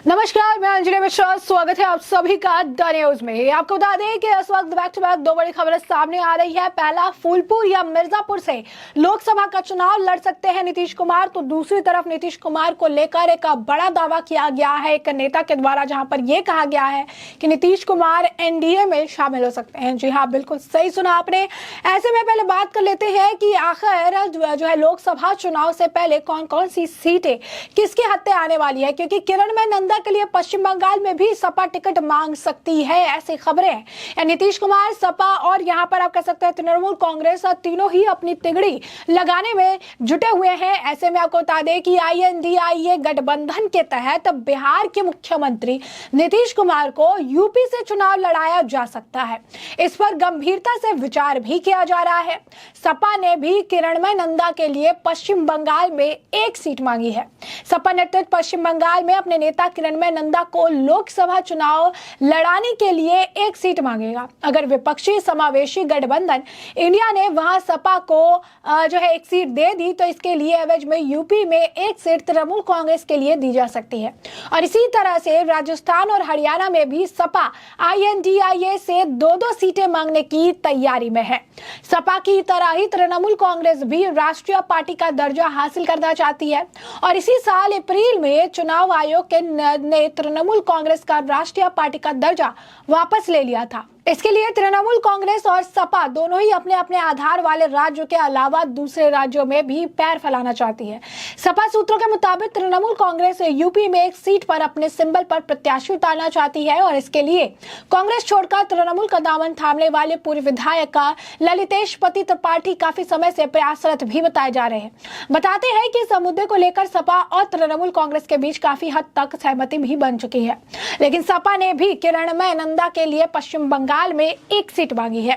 नमस्कार, मैं अंजलि मिश्रा। स्वागत है आप सभी का द न्यूज में। आपको बता दें कि इस वक्त बैक टू बैक दो बड़ी खबरें सामने आ रही है। पहला, फूलपुर या मिर्जापुर से लोकसभा का चुनाव लड़ सकते हैं नीतीश कुमार, तो दूसरी तरफ नीतीश कुमार को लेकर एक बड़ा दावा किया गया है एक नेता के द्वारा, जहां पर यह कहा गया है कि नीतीश कुमार एनडीए में शामिल हो सकते हैं। जी हाँ, बिल्कुल सही सुना आपने। ऐसे में पहले बात कर लेते हैं कि आखिर जो है लोकसभा चुनाव से पहले कौन कौन सी सीटें किसके हत्थे आने वाली है, क्योंकि किरणमय नंदा के लिए पश्चिम बंगाल में भी सपा टिकट मांग सकती है, ऐसी खबरें हैं। नीतीश कुमार, सपा और यहां पर आप कह सकते हैं तृणमूल कांग्रेस, तीनों ही अपनी तिगड़ी लगाने में जुटे हुए हैं। ऐसे में आपको बता दें कि INDIA गठबंधन के तहत बिहार के मुख्यमंत्री नीतीश कुमार को यूपी से चुनाव लड़ाया जा सकता है। इस पर गंभीरता से विचार भी किया जा रहा है। सपा ने भी किरणमय नंदा के लिए पश्चिम बंगाल में एक सीट मांगी है। सपा नेतृत्व पश्चिम बंगाल में अपने नेता किरणमय नंदा को लोकसभा चुनाव लड़ाने के लिए एक सीट मांगेगा। अगर विपक्षी समावेशी गठबंधन इंडिया ने वहां सपा को जो है एक सीट दे दी, तो इसके लिए एवज में यूपी में एक सीट तृणमूल कांग्रेस के लिए दी जा सकती है। और इसी तरह से राजस्थान और हरियाणा में भी सपा INDIA से दो सीटें मांगने की तैयारी में है। सपा की तरह ही तृणमूल कांग्रेस भी राष्ट्रीय पार्टी का दर्जा हासिल करना चाहती है और इसी साल अप्रैल में चुनाव आयोग ने तृणमूल कांग्रेस का राष्ट्रीय पार्टी का दर्जा वापस ले लिया था। इसके लिए तृणमूल कांग्रेस और सपा दोनों ही अपने अपने आधार वाले राज्यों के अलावा दूसरे राज्यों में भी पैर फैलाना चाहती है। सपा सूत्रों के मुताबिक तृणमूल कांग्रेस यूपी में एक सीट पर अपने सिंबल पर प्रत्याशी उतारना चाहती है और इसके लिए कांग्रेस छोड़कर तृणमूल का दामन थामने वाले पूर्व विधायक ललितेश पति त्रिपाठी काफी समय से प्रयासरत भी बताए जा रहे हैं। बताते हैं कि इस मुद्दे को लेकर सपा और तृणमूल कांग्रेस के बीच काफी हद तक सहमति भी बन चुकी है, लेकिन सपा ने भी किरणमय नंदा के लिए पश्चिम बंगाल में एक सीट मांगी है।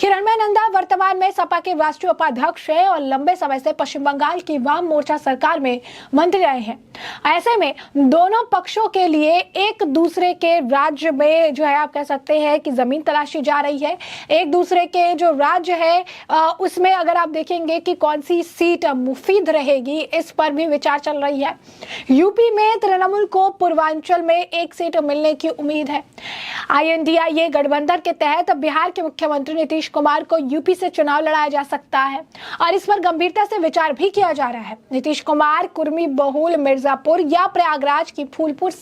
किरणमय नंदा वर्तमान में सपा के राष्ट्रीय उपाध्यक्ष है और लंबे समय से पश्चिम बंगाल की वाम मोर्चा सरकार में मंत्री रहे हैं। ऐसे में दोनों पक्षों के लिए एक दूसरे के राज्य में जो है आप कह सकते हैं कि जमीन तलाशी जा रही है। एक दूसरे के जो राज्य है उसमें अगर आप देखेंगे कि कौन सी सीट मुफीद रहेगी, इस पर भी विचार चल रही है। यूपी में तृणमूल को पूर्वांचल में एक सीट मिलने की उम्मीद है। INDIA गठबंधन के तहत बिहार के मुख्यमंत्री नीतीश कुमार को यूपी से चुनाव लड़ाया जा सकता है और इस पर गंभीरता से विचार भी किया जा रहा है। नीतीश कुमार कुर्मी बहुल मिर्जापुर या प्रयागराज की फूलपुर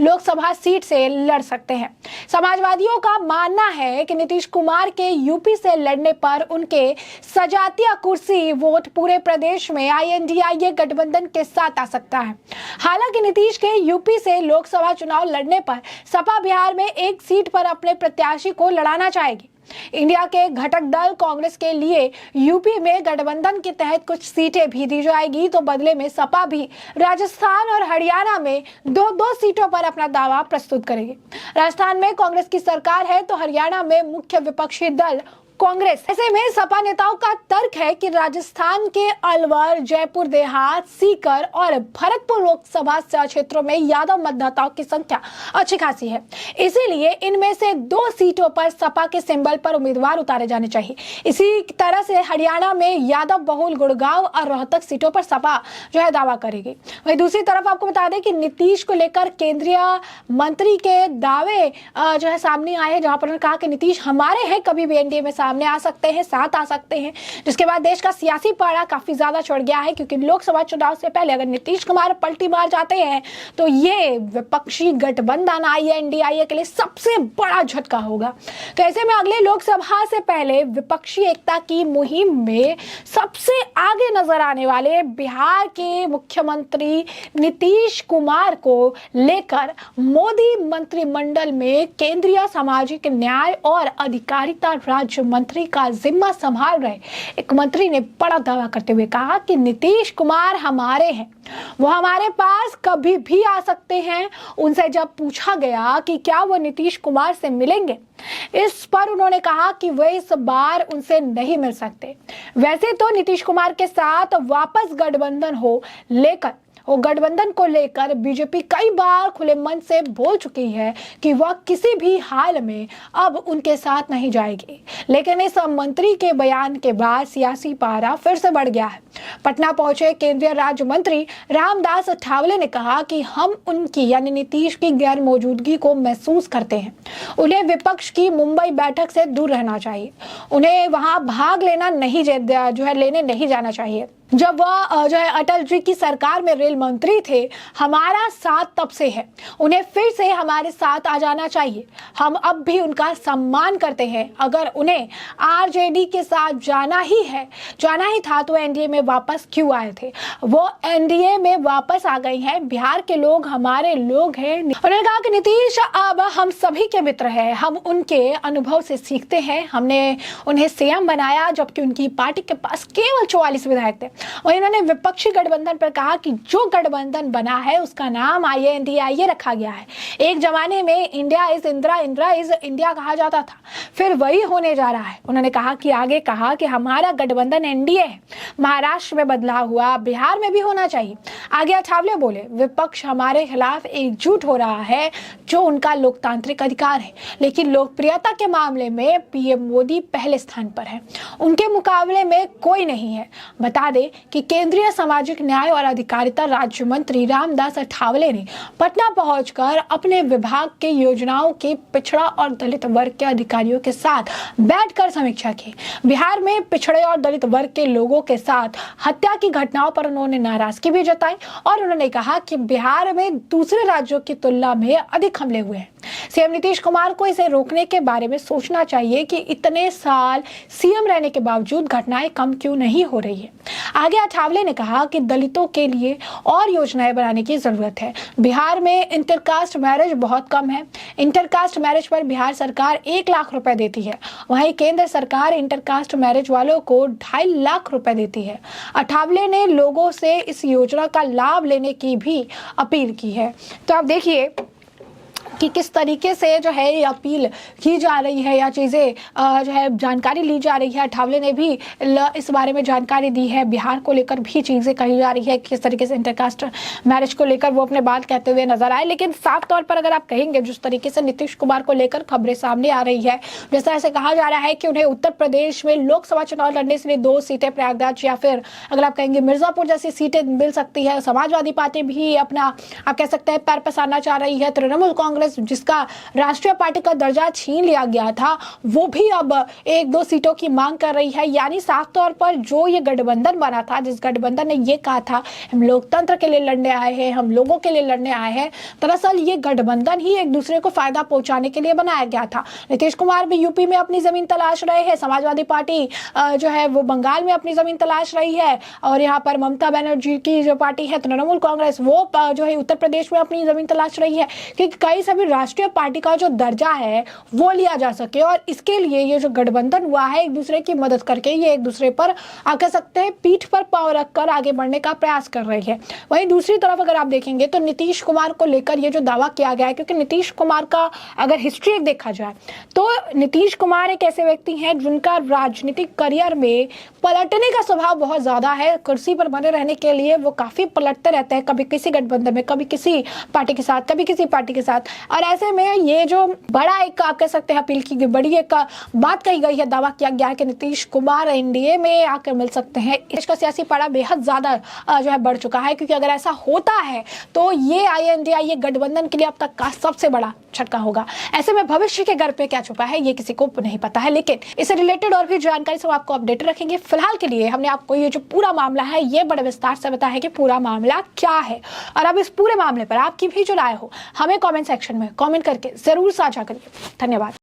लोकसभा सीट से लड़ सकते हैं। समाजवादियों का मानना है कि नीतीश कुमार के यूपी से लड़ने पर उनके सजातीय कुर्सी वोट पूरे प्रदेश में INDIA गठबंधन के साथ आ सकता है। हालांकि नीतीश के यूपी से लोकसभा चुनाव लड़ने पर सपा बिहार में एक सीट पर अपने प्रत्याशी को लड़ाना चाहेगी। इंडिया के घटक दल कांग्रेस के लिए यूपी में गठबंधन के तहत कुछ सीटें भी दी जाएगी, तो बदले में सपा भी राजस्थान और हरियाणा में दो सीटों पर अपना दावा प्रस्तुत करेगी। राजस्थान में कांग्रेस की सरकार है तो हरियाणा में मुख्य विपक्षी दल कांग्रेस। ऐसे में सपा नेताओं का तर्क है कि राजस्थान के अलवर, जयपुर देहात, सीकर और भरतपुर लोकसभा क्षेत्रों में यादव मतदाताओं की संख्या अच्छी खासी है, इसीलिए इनमें से 2 सीटों पर सपा के सिंबल पर उम्मीदवार उतारे जाने चाहिए। इसी तरह से हरियाणा में यादव बहुल गुड़गांव और रोहतक सीटों पर सपा जो है दावा करेगी। वहीं दूसरी तरफ आपको बता दें कि नीतीश को लेकर केंद्रीय मंत्री के दावे जो है सामने आए, जहां पर उन्होंने कहा कि नीतीश हमारे हैं, कभी भी एनडीए में सामने आ सकते हैं, साथ आ सकते हैं। जिसके बाद देश का सियासी पारा काफी ज्यादा चढ़ गया है, क्योंकि लोकसभा चुनाव से पहले अगर नीतीश कुमार पलटी मार जाते हैं तो ये विपक्षी गठबंधन INDIA के लिए सबसे बड़ा झटका होगा। तो ऐसे में अगले लोकसभा से पहले विपक्षी एकता की मुहिम में सबसे आगे नजर आने वाले बिहार के मुख्यमंत्री नीतीश कुमार को लेकर मोदी मंत्रिमंडल में केंद्रीय सामाजिक न्याय और अधिकारिता राज्य मंत्री का जिम्मा संभाल रहे एक मंत्री ने बड़ा दावा करते हुए कहा कि नीतीश कुमार हमारे हैं, वो हमारे पास कभी भी आ सकते हैं। उनसे जब पूछा गया कि क्या वो नीतीश कुमार से मिलेंगे, इस पर उन्होंने कहा कि वे इस बार उनसे नहीं मिल सकते। वैसे तो नीतीश कुमार के साथ वापस गठबंधन हो, लेकर वो गठबंधन को लेकर बीजेपी कई बार खुले मन से बोल चुकी है कि वह किसी भी हाल में अब उनके साथ नहीं जाएगी, लेकिन इस मंत्री के बयान के बाद सियासी पारा फिर से बढ़ गया है। पटना पहुंचे केंद्रीय राज्य मंत्री रामदास अठावले ने कहा कि हम उनकी यानी नीतीश की गैर मौजूदगी को महसूस करते हैं। उन्हें विपक्ष की मुंबई बैठक से दूर रहना चाहिए, उन्हें वहां भाग लेना नहीं लेने नहीं जाना चाहिए। जब वह अटल जी की सरकार में रेल मंत्री थे, हमारा साथ तब से है, उन्हें फिर से हमारे साथ आ जाना चाहिए। हम अब भी उनका सम्मान करते हैं। अगर उन्हें आरजेडी के साथ जाना ही था तो एनडीए में वापस क्यों आए थे? वो एनडीए में वापस आ गई हैं। बिहार के लोग हमारे लोग हैं। उन्होंने कहा कि नीतीश अब हम सभी के मित्र हैं, हम उनके अनुभव से सीखते हैं। हमने उन्हें सीएम बनाया जबकि उनकी पार्टी के पास केवल 44 विधायक थे। वहीं उन्होंने विपक्षी गठबंधन पर कहा कि जो गठबंधन बना है उसका नाम INDIA रखा गया है। एक जमाने में India is Indira, Indira is India कहा जाता था, फिर वही होने जा रहा है। उन्होंने कहा कि हमारा गठबंधन एनडीए है। महाराष्ट्र में बदलाव हुआ, बिहार में भी होना चाहिए। आगे अठावले बोले, विपक्ष हमारे खिलाफ एकजुट हो रहा है जो उनका लोकतांत्रिक अधिकार है, लेकिन लोकप्रियता के मामले में पीएम मोदी पहले स्थान पर है, उनके मुकाबले में कोई नहीं है। बता दें कि केंद्रीय सामाजिक न्याय और अधिकारिता राज्य मंत्री रामदास अठावले ने पटना पहुंचकर अपने विभाग के योजनाओं के पिछड़ा और दलित वर्ग के अधिकारियों के साथ बैठकर समीक्षा की। बिहार में पिछड़े और दलित वर्ग के लोगों के साथ हत्या की घटनाओं पर उन्होंने नाराजगी भी जताई और उन्होंने कहा कि बिहार में दूसरे राज्यों की तुलना में अधिक हमले हुए हैं। सीएम नीतीश कुमार को इसे रोकने के बारे में सोचना चाहिए कि इतने साल सीएम रहने के बावजूद घटनाएं कम क्यों नहीं हो रही है। आगे अठावले ने कहा कि दलितों के लिए और योजनाएं बनाने की जरूरत है। बिहार में इंटरकास्ट मैरिज बहुत कम है। इंटरकास्ट मैरिज पर बिहार सरकार 1 लाख रुपए देती है, वहीं केंद्र सरकार इंटरकास्ट मैरिज वालों को 2.5 लाख रुपए देती है। अठावले ने लोगों से इस योजना का लाभ लेने की भी अपील की है। तो आप देखिए कि किस तरीके से जो है ये अपील की जा रही है या चीज़ें जो है जानकारी ली जा रही है। अठावले ने भी इस बारे में जानकारी दी है। बिहार को लेकर भी चीज़ें कही जा रही है, किस तरीके से इंटरकास्ट मैरिज को लेकर वो अपने बात कहते हुए नजर आए। लेकिन साफ तौर पर अगर आप कहेंगे जिस तरीके से नीतीश कुमार को लेकर खबरें सामने आ रही है, जैसा ऐसे कहा जा रहा है कि उन्हें उत्तर प्रदेश में लोकसभा चुनाव लड़ने से 2 सीटें प्रयागराज या फिर अगर आप कहेंगे मिर्जापुर जैसी सीटें मिल सकती है। समाजवादी पार्टी भी अपना आप कह सकते हैं पैर पसारना चाह रही है। तृणमूल कांग्रेस जिसका राष्ट्रीय पार्टी का दर्जा छीन लिया गया था, वो भी अब 1-2 सीटों की मांग कर रही है। यानी साफ तौर पर जो ये गठबंधन बना था, जिस गठबंधन ने ये कहा था हम लोकतंत्र के लिए लड़ने आए हैं, हम लोगों के लिए लड़ने आए हैं, दरअसल ये गठबंधन ही एक दूसरे को फायदा पहुंचाने के लिए बनाया गया था। नीतीश कुमार भी यूपी में अपनी जमीन तलाश रहे हैं, समाजवादी पार्टी जो है वो बंगाल में अपनी जमीन तलाश रही है और यहाँ पर ममता बनर्जी की जो पार्टी है तृणमूल कांग्रेस, वो जो है उत्तर प्रदेश में अपनी जमीन तलाश रही है कि कई सभी राष्ट्रीय पार्टी का जो दर्जा है वो लिया जा सके। और इसके लिए ये जो गठबंधन हुआ है, एक दूसरे की मदद करके ये एक दूसरे पर कह सकते हैं पीठ पर पांव रखकर आगे बढ़ने का प्रयास कर रही है। वहीं दूसरी तरफ अगर आप देखेंगे तो नीतीश कुमार को लेकर ये जो दावा किया गया है, क्योंकि नीतीश कुमार का अगर हिस्ट्री देखा जाए तो नीतीश कुमार एक ऐसे व्यक्ति हैं जिनका राजनीतिक करियर में पलटने का स्वभाव बहुत ज्यादा है। कुर्सी पर बने रहने के लिए वो काफी पलटते रहते हैं, कभी किसी गठबंधन में, कभी किसी पार्टी के साथ, कभी किसी पार्टी के साथ। और ऐसे में ये जो बड़ा एक आप कह सकते हैं अपील की बड़ी एक बात कही गई है, दावा किया गया है कि नीतीश कुमार एनडीए में आकर मिल सकते हैं। इसका सियासी पारा बेहद ज्यादा जो है बढ़ चुका है, क्योंकि अगर ऐसा होता है तो ये INDIA गठबंधन के लिए अब तक का सबसे बड़ा झटका होगा। ऐसे में भविष्य के घर पे क्या छुपा है ये किसी को नहीं पता है, लेकिन इससे रिलेटेड और भी जानकारी सब आपको अपडेट रखेंगे। फिलहाल के लिए हमने आपको ये जो पूरा मामला है ये बड़े विस्तार से बताया है कि पूरा मामला क्या है। और अब इस पूरे मामले पर आपकी भी जो राय हो हमें कमेंट सेक्शन में कमेंट करके जरूर साझा करिए। धन्यवाद।